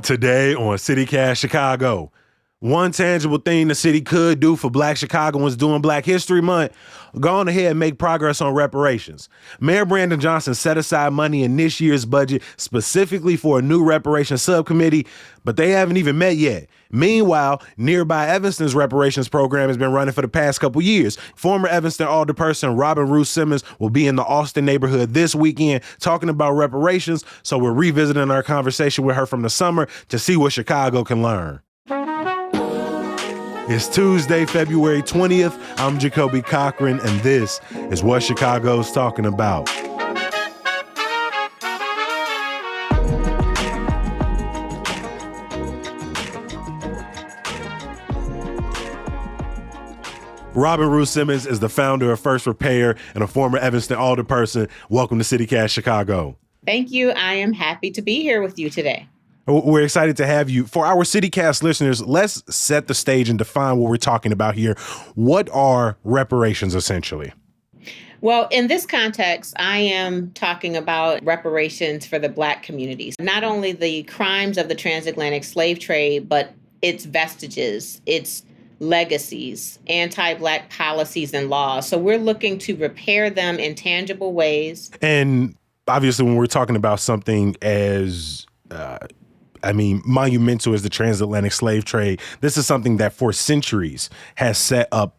Today on City Cast Chicago, one tangible thing the city could do for Black Chicagoans during Black History Month: go on ahead and make progress on reparations. Mayor Brandon Johnson set aside money in this year's budget specifically for a new reparations subcommittee, but they haven't even met yet. Meanwhile, nearby Evanston's reparations program has been running for the past couple years. Former Evanston alderperson Robin Ruth Simmons will be in the Austin neighborhood this weekend talking about reparations, so we're revisiting our conversation with her from the summer to see what Chicago can learn. It's Tuesday, February 20th. I'm Jacoby Cochran, and this is What Chicago's Talking About. Robin Ruth Simmons is the founder of First Repair and a former Evanston alderperson. Welcome to CityCast Chicago. Thank you. I am happy to be here with you today. We're excited to have you. For our CityCast listeners, let's set the stage and define what we're talking about here. What are reparations, essentially? Well, in this context, I am talking about reparations for the Black communities. Not only the crimes of the transatlantic slave trade, but its vestiges, its legacies, anti-Black policies and laws. So we're looking to repair them in tangible ways. And obviously, when we're talking about something as monumental as the transatlantic slave trade, this is something that for centuries has set up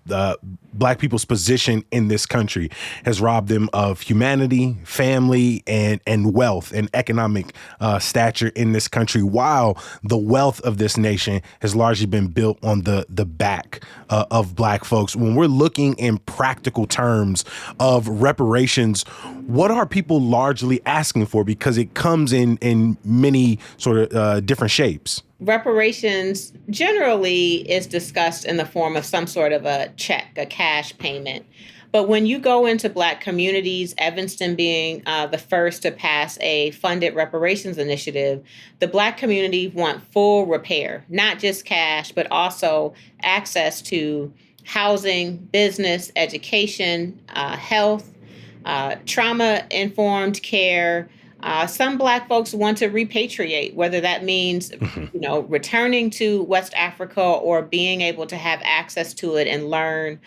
Black people's position in this country, has robbed them of humanity, family, and wealth and economic stature in this country, while the wealth of this nation has largely been built on the back of Black folks. When we're looking in practical terms of reparations, what are people largely asking for? Because it comes in many sort of different shapes. Reparations generally is discussed in the form of some sort of a check, a cash payment. But when you go into Black communities, Evanston being the first to pass a funded reparations initiative, the Black community want full repair, not just cash, but also access to housing, business, education, health, trauma-informed care. Some Black folks want to repatriate, whether that means, returning to West Africa or being able to have access to it and learn.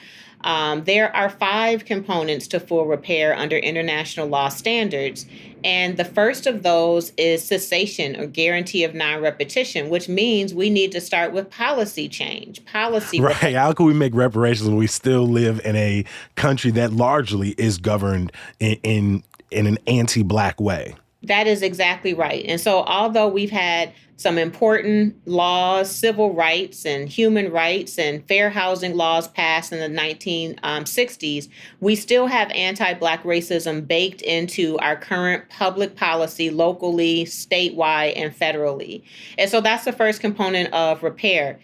There are 5 components to full repair under international law standards. And the first of those is cessation or guarantee of non-repetition, which means we need to start with policy change. Right. How can we make reparations when we still live in a country that largely is governed in an anti-Black way? That is exactly right. And so although we've had some important laws, civil rights and human rights and fair housing laws passed in the 1960s, we still have anti-Black racism baked into our current public policy locally, statewide, and federally. And so that's the first component of repair.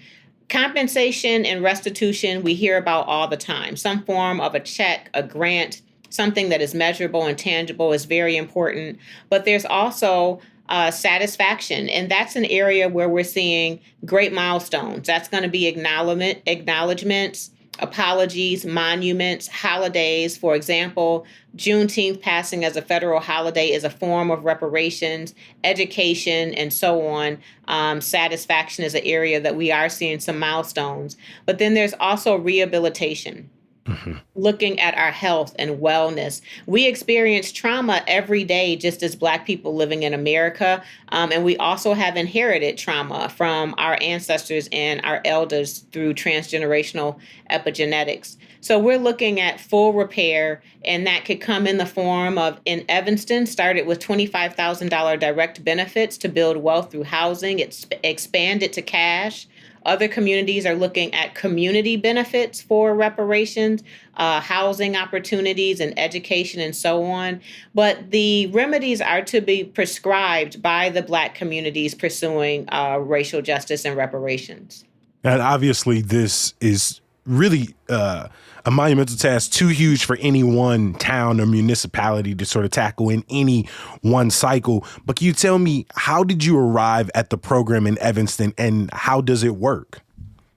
Compensation and restitution we hear about all the time. Some form of a check, a grant, something that is measurable and tangible is very important. But there's also satisfaction. And that's an area where we're seeing great milestones. That's going to be acknowledgments, apologies, monuments, holidays. For example, Juneteenth passing as a federal holiday is a form of reparations, education, and so on. Satisfaction is an area that we are seeing some milestones. But then there's also rehabilitation. Mm-hmm. Looking at our health and wellness. We experience trauma every day, just as Black people living in America. And we also have inherited trauma from our ancestors and our elders through transgenerational epigenetics. So we're looking at full repair, and that could come in the form of, in Evanston, started with $25,000 direct benefits to build wealth through housing. It's expanded to cash. Other communities are looking at community benefits for reparations, housing opportunities and education and so on. But the remedies are to be prescribed by the Black communities pursuing racial justice and reparations. And obviously this is really a monumental task, too huge for any one town or municipality to sort of tackle in any one cycle. But can you tell me, how did you arrive at the program in Evanston and how does it work?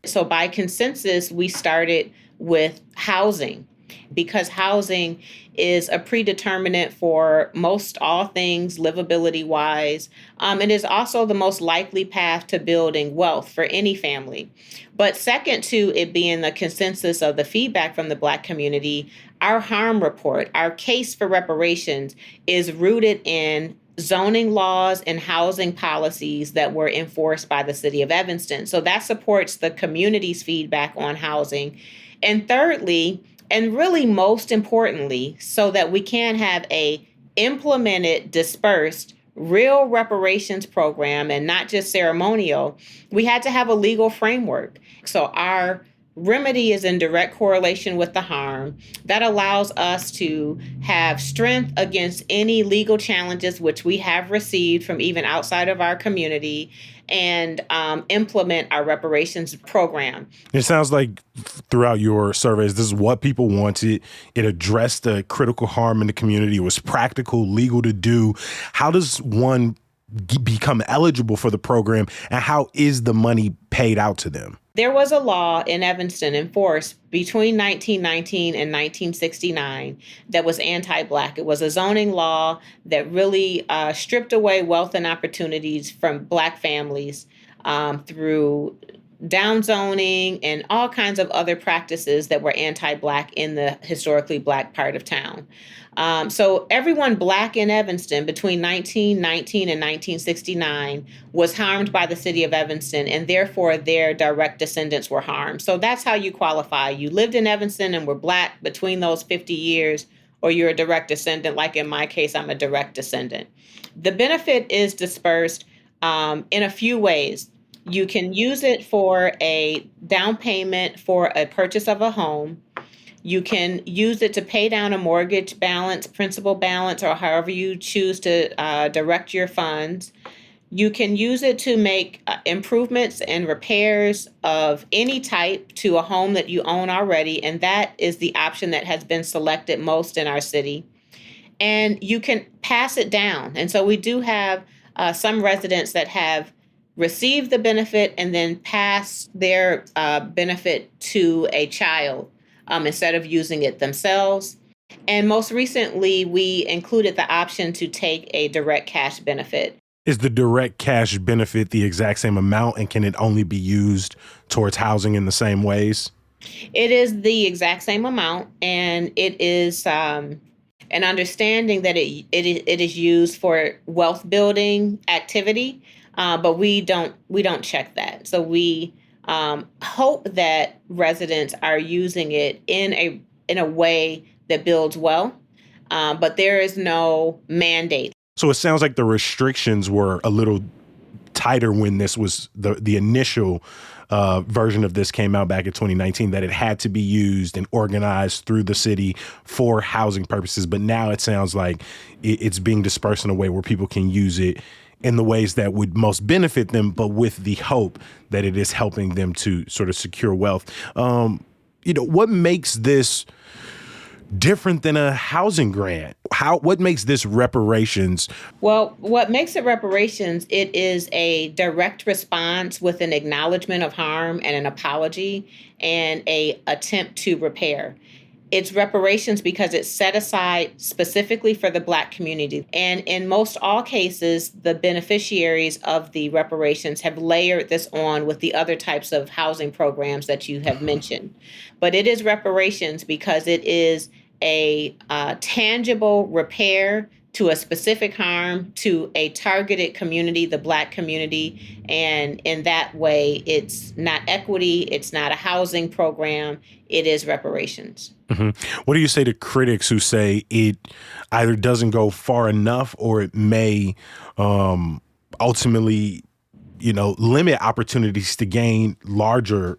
So by consensus, we started with housing. because housing is a predeterminant for most all things livability wise. It is also the most likely path to building wealth for any family. But second to it being the consensus of the feedback from the Black community, our harm report, our case for reparations, is rooted in zoning laws and housing policies that were enforced by the city of Evanston. So that supports the community's feedback on housing. And thirdly, and really most importantly, so that we can have a implemented, dispersed, real reparations program and not just ceremonial, we had to have a legal framework. So our remedy is in direct correlation with the harm. That allows us to have strength against any legal challenges which we have received from even outside of our community, and implement our reparations program. It sounds like throughout your surveys, this is what people wanted. It addressed the critical harm in the community. It was practical, legal to do. How does one become eligible for the program, and how is the money paid out to them? There was a law in Evanston enforced between 1919 and 1969 that was anti-Black. It was a zoning law that really stripped away wealth and opportunities from Black families through downzoning and all kinds of other practices that were anti-Black in the historically Black part of town. So everyone Black in Evanston between 1919 and 1969 was harmed by the city of Evanston, and therefore their direct descendants were harmed. So that's how you qualify. You lived in Evanston and were Black between those 50 years, or you're a direct descendant. Like in my case, I'm a direct descendant. The benefit is dispersed in a few ways. You can use it for a down payment for a purchase of a home. You can use it to pay down a mortgage balance, principal balance, or however you choose to direct your funds. You can use it to make improvements and repairs of any type to a home that you own already, and that is the option that has been selected most in our city. And you can pass it down. And so we do have some residents that have received the benefit and then pass their benefit to a child instead of using it themselves. And most recently, we included the option to take a direct cash benefit. Is the direct cash benefit the exact same amount, and can it only be used towards housing in the same ways? It is the exact same amount, and it is an understanding that it is used for wealth building activity, but we don't check that. So we hope that residents are using it in a way that builds wealth, but there is no mandate. So it sounds like the restrictions were a little tighter when this was the initial version of this came out back in 2019, that it had to be used and organized through the city for housing purposes. But now it sounds like it's being dispersed in a way where people can use it in the ways that would most benefit them, but with the hope that it is helping them to sort of secure wealth. What makes this different than a housing grant? What makes this reparations? Well, what makes it reparations, it is a direct response with an acknowledgement of harm and an apology and a attempt to repair. It's reparations because it's set aside specifically for the Black community. And in most all cases, the beneficiaries of the reparations have layered this on with the other types of housing programs that you have mentioned. But it is reparations because it is a tangible repair to a specific harm to a targeted community, the Black community. And in that way, it's not equity, it's not a housing program, it is reparations. Mm-hmm. What do you say to critics who say it either doesn't go far enough, or it may ultimately, limit opportunities to gain larger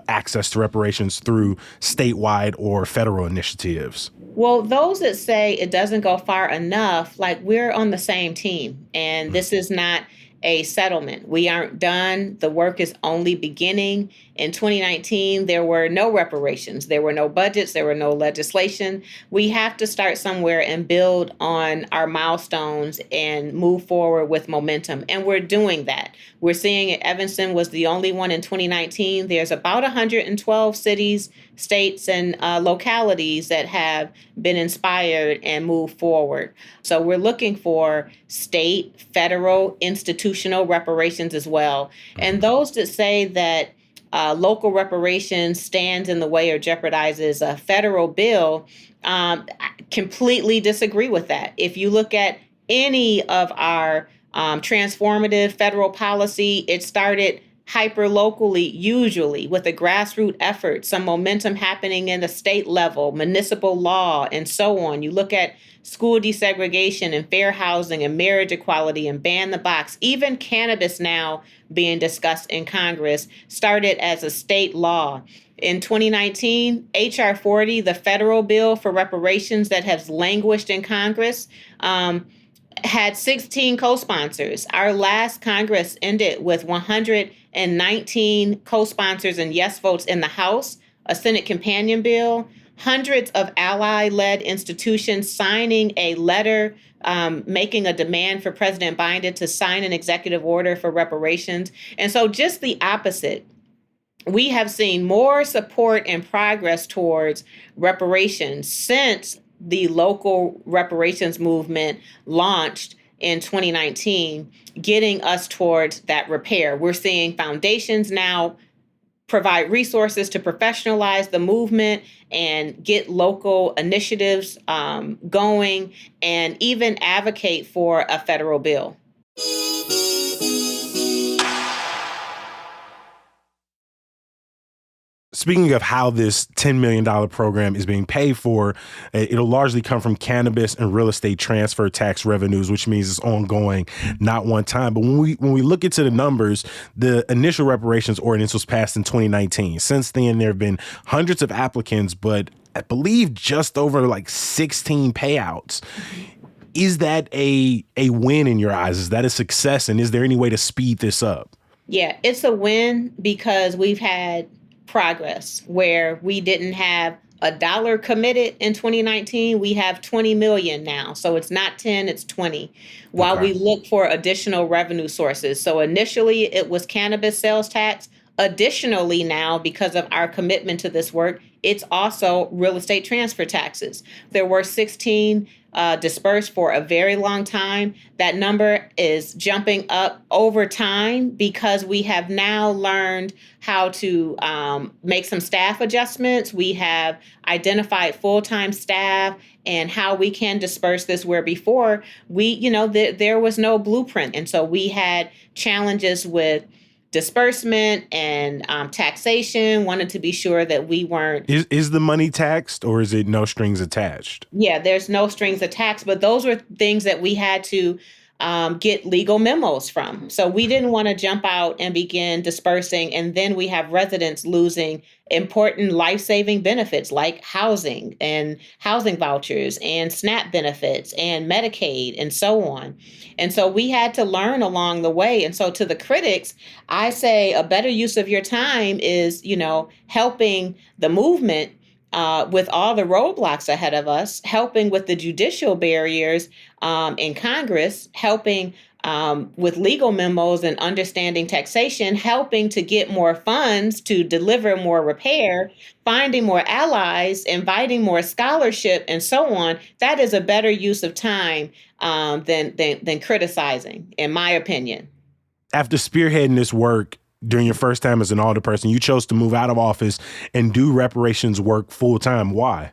access to reparations through statewide or federal initiatives? Well, those that say it doesn't go far enough, like, we're on the same team, and this is not a settlement. We aren't done. The work is only beginning, In 2019, there were no reparations, there were no budgets, there were no legislation. We have to start somewhere and build on our milestones and move forward with momentum. And we're doing that. We're seeing it. Evanston was the only one in 2019. There's about 112 cities, states, and localities that have been inspired and moved forward. So we're looking for state, federal, institutional reparations as well. And those that say that local reparations stands in the way or jeopardizes a federal bill, I completely disagree with that. If you look at any of our transformative federal policy, it started hyper locally, usually with a grassroots effort, some momentum happening in the state level, municipal law, and so on. You look at school desegregation and fair housing and marriage equality and ban the box, even cannabis now being discussed in Congress, started as a state law. In 2019, H.R. 40, the federal bill for reparations that has languished in Congress, had 16 co-sponsors. Our last Congress ended with 119 co-sponsors and yes votes in the House, a Senate companion bill, hundreds of ally-led institutions signing a letter making a demand for President Biden to sign an executive order for reparations. And so just the opposite. We have seen more support and progress towards reparations since the local reparations movement launched in 2019, getting us towards that repair. We're seeing foundations now provide resources to professionalize the movement and get local initiatives going, and even advocate for a federal bill. Speaking of how this $10 million program is being paid for, it'll largely come from cannabis and real estate transfer tax revenues, which means it's ongoing, not one time. But when we look into the numbers, the initial reparations ordinance was passed in 2019. Since then, there have been hundreds of applicants, but I believe just over like 16 payouts. Is that a win in your eyes? Is that a success? And is there any way to speed this up? Yeah, it's a win because we've had progress where we didn't have a dollar committed in 2019. We have 20 million now. So it's not 10, it's 20. While Okay. we look for additional revenue sources. So initially it was cannabis sales tax. Additionally, now, because of our commitment to this work, it's also real estate transfer taxes. There were 16 dispersed for a very long time. That number is jumping up over time because we have now learned how to make some staff adjustments. We have identified full-time staff and how we can disperse this, where before there was no blueprint. And so we had challenges with disbursement and taxation, wanted to be sure that we weren't. Is the money taxed, or is it no strings attached? Yeah, there's no strings attached, but those were things that we had to get legal memos from. So we didn't want to jump out and begin dispersing, and then we have residents losing important life-saving benefits like housing and housing vouchers and SNAP benefits and Medicaid and so on. And so we had to learn along the way. And so to the critics, I say a better use of your time is, helping the movement with all the roadblocks ahead of us, helping with the judicial barriers in Congress, helping with legal memos and understanding taxation, helping to get more funds to deliver more repair, finding more allies, inviting more scholarship, and so on. That is a better use of time than criticizing, in my opinion. After spearheading this work during your first time as an alderperson, you chose to move out of office and do reparations work full time. Why?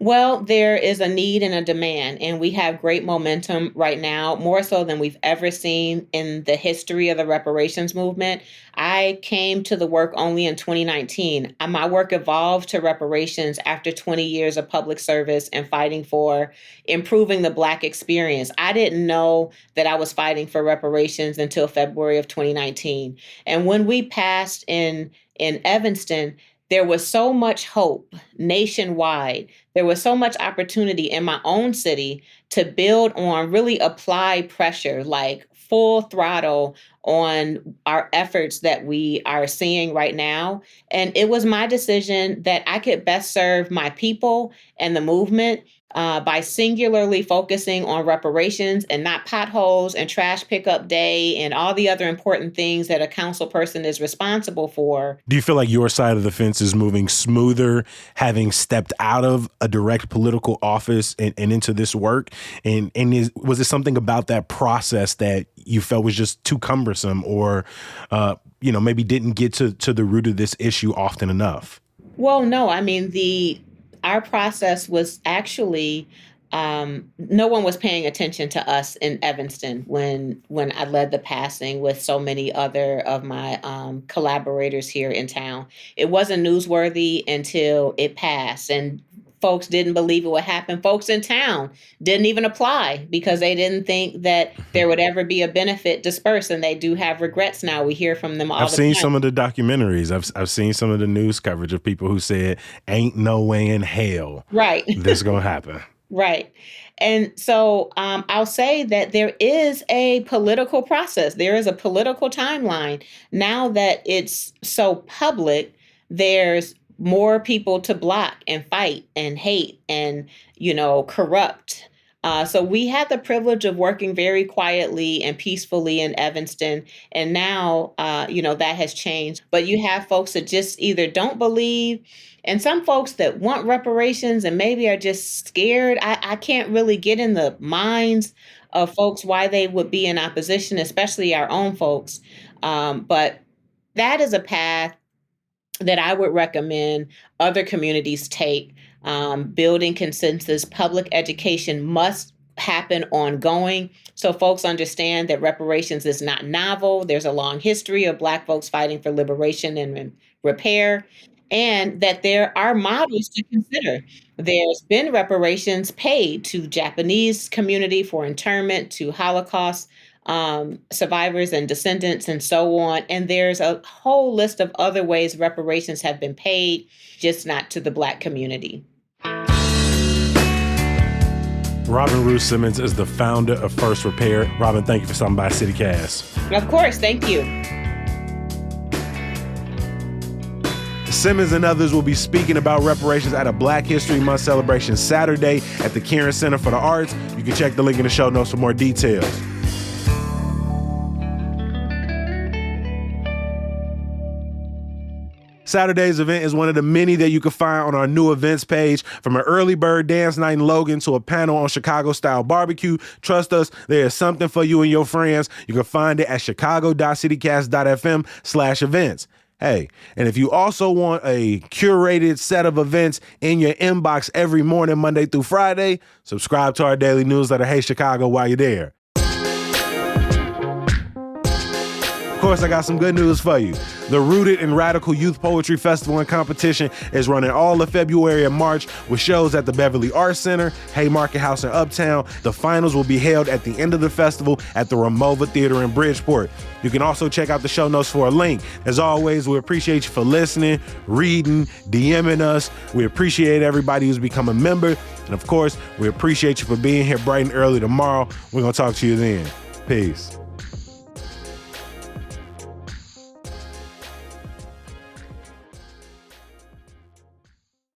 Well, there is a need and a demand, and we have great momentum right now, more so than we've ever seen in the history of the reparations movement. I came to the work only in 2019. My work evolved to reparations after 20 years of public service and fighting for improving the Black experience. I didn't know that I was fighting for reparations until February of 2019. And when we passed in Evanston, there was so much hope nationwide. There was so much opportunity in my own city to build on, really apply pressure, like full throttle on our efforts that we are seeing right now. And it was my decision that I could best serve my people and the movement by singularly focusing on reparations and not potholes and trash pickup day and all the other important things that a council person is responsible for. Do you feel like your side of the fence is moving smoother, having stepped out of a direct political office and into this work? And was it something about that process that you felt was just too cumbersome, or maybe didn't get to the root of this issue often enough? Well, no, I mean, our process was actually, no one was paying attention to us in Evanston when I led the passing with so many other of my collaborators here in town. It wasn't newsworthy until it passed, and folks didn't believe it would happen. Folks in town didn't even apply because they didn't think that there would ever be a benefit dispersed, and they do have regrets now. We hear from them all the time. I've seen some of the documentaries. I've seen some of the news coverage of people who said, "Ain't no way in hell right this gonna happen." Right. And so I'll say that there is a political process. There is a political timeline. Now that it's so public, there's more people to block and fight and hate and, corrupt. So we had the privilege of working very quietly and peacefully in Evanston. And now, that has changed. But you have folks that just either don't believe, and some folks that want reparations and maybe are just scared. I can't really get in the minds of folks why they would be in opposition, especially our own folks. But that is a path that I would recommend other communities take. Building consensus, public education must happen ongoing so folks understand that reparations is not novel. There's a long history of Black folks fighting for liberation and repair, and that there are models to consider. There's been reparations paid to Japanese community for internment, to Holocaust survivors and descendants, and so on. And there's a whole list of other ways reparations have been paid, just not to the Black community. Robin Ruth Simmons is the founder of First Repair. Robin, thank you for stopping by CityCast. Of course, thank you. Simmons and others will be speaking about reparations at a Black History Month celebration Saturday at the Karen Center for the Arts. You can check the link in the show notes for more details. Saturday's event is one of the many that you can find on our new events page. From an early bird dance night in Logan to a panel on Chicago-style barbecue, trust us, there is something for you and your friends. You can find it at chicago.citycast.fm/events. Hey, and if you also want a curated set of events in your inbox every morning, Monday through Friday, subscribe to our daily newsletter, Hey Chicago, while you're there. Of course, I got some good news for you. The Rooted in Radical Youth Poetry Festival and Competition is running all of February and March with shows at the Beverly Arts Center, Haymarket House in Uptown. The finals will be held at the end of the festival at the Ramova Theater in Bridgeport. You can also check out the show notes for a link. As always, we appreciate you for listening, reading, DMing us. We appreciate everybody who's become a member. And of course, we appreciate you for being here bright and early tomorrow. We're going to talk to you then. Peace.